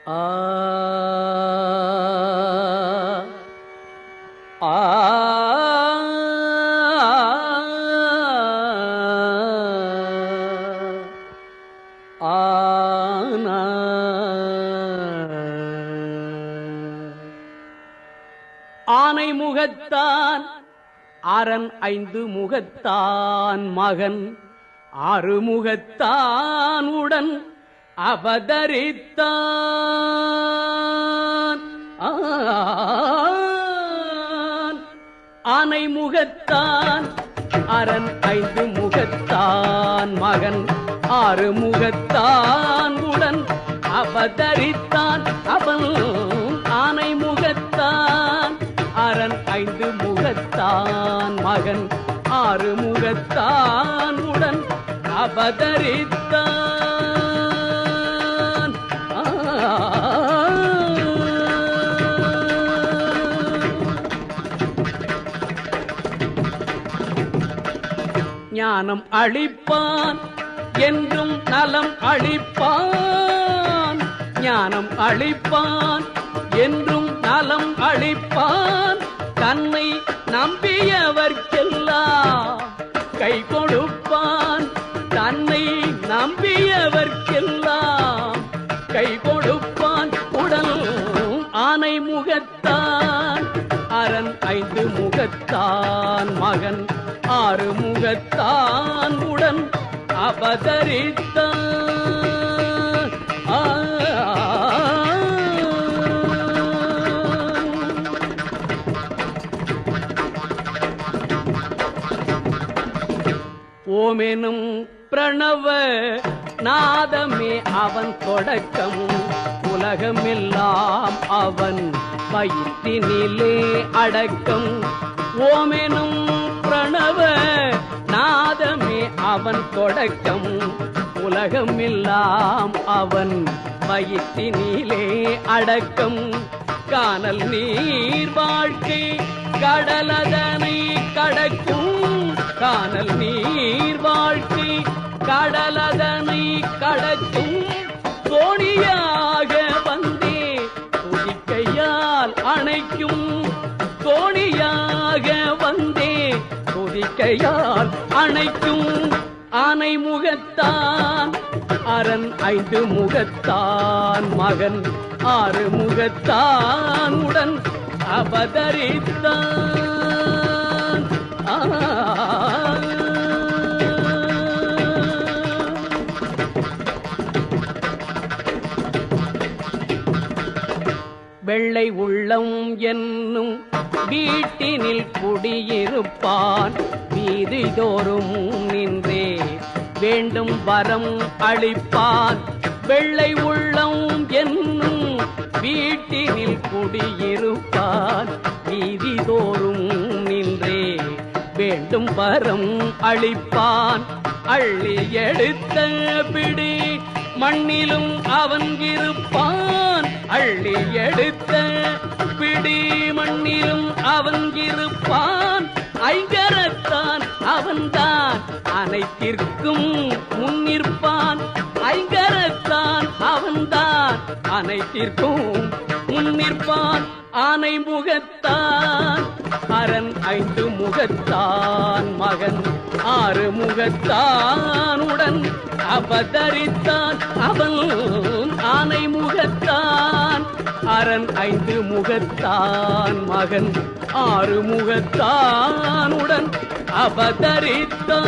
ஆ ஆ ஆனா ஆனை முகத்தான் அரண் ஐந்து முகத்தான் மகன் ஆறு முகத்தான் உடன் அவதரித்தான். ஆனை முகத்தான் அரண் ஐந்து முகத்தான் மகன் ஆறு முகத்தான் உடன் அவதரித்தான். அவன் ஆனை முகத்தான் அரண் ஐந்து முகத்தான் மகன் ஆறு முகத்தான் உடன் அவதரித்தான். ஞானம் அளிப்பான் என்றும் நலம் அளிப்பான். ஞானம் அளிப்பான் என்றும் நலம் அளிப்பான். தன்னை நம்பியவர்க்கெல்லாம் கை கொடுப்பான். தன்னை நம்பியவர்க்கெல்லாம் கை கொடுப்பான். உடல் ஆனை முகத்தான் அரண் ஐந்து முகத்தான் மகன் ஆறு முகத்தான் உடன் அவதரித்தான். ஓமெனும் பிரணவ நாதமே அவன் தொடக்கம். உலகமெல்லாம் அவன் வயிற்றினிலே அடக்கம். ஓமெனும் பிரணவ நாதமே அவன் தொடக்கம். உலகமெல்லாம் அவன் வயிற்றினிலே அடக்கம். கானல் நீர் வாழ்க்கை கடலதனை கடக்கும். கானல் நீர் வாழ்க்கை கடலதனை கடக்கும். தோணியாக வந்தே துதிக்கையால் அணைக்கும். தோணியாக வந்தே துதிக்கையால் அணைக்கும். ஆனை முகத்தான் அரண் ஐந்து முகத்தான் மகன் ஆறு முகத்தான் உடன் அவதரித்தான். வெள்ளை உள்ளம் என்னும் வீட்டினில் குடியிருப்பான். வீதிதோறும் நின்றே வேண்டும் வரம் அளிப்பான். வெள்ளை உள்ளம் என்னும் வீட்டினில் குடியிருப்பான். வீதிதோறும் நின்றே வேண்டும் வரம் அளிப்பான். அள்ளி எடுத்த பிடி மண்ணிலும் அவன் இருப்பான். அள்ளி எடுத்த பிடி மண்ணிலும் அவன் இருப்பான். ஐங்கரத்தான் அவன்தான் அனைத்திற்கும் முன்னிற்பான். ஐங்கரத்தான் அவன்தான் அனைத்திற்கும் முன்னிற்பான். ஆனை முகத்தான் அரண் ஐந்து முகத்தான் மகன் ஆறு முகத்தான் உடன் அவதரித்தான். அவன் ஆனை முகத்தான் அரண் ஐந்து முகத்தான் மகன் ஆறு முகத்தான் உடன் அவதரித்தான்.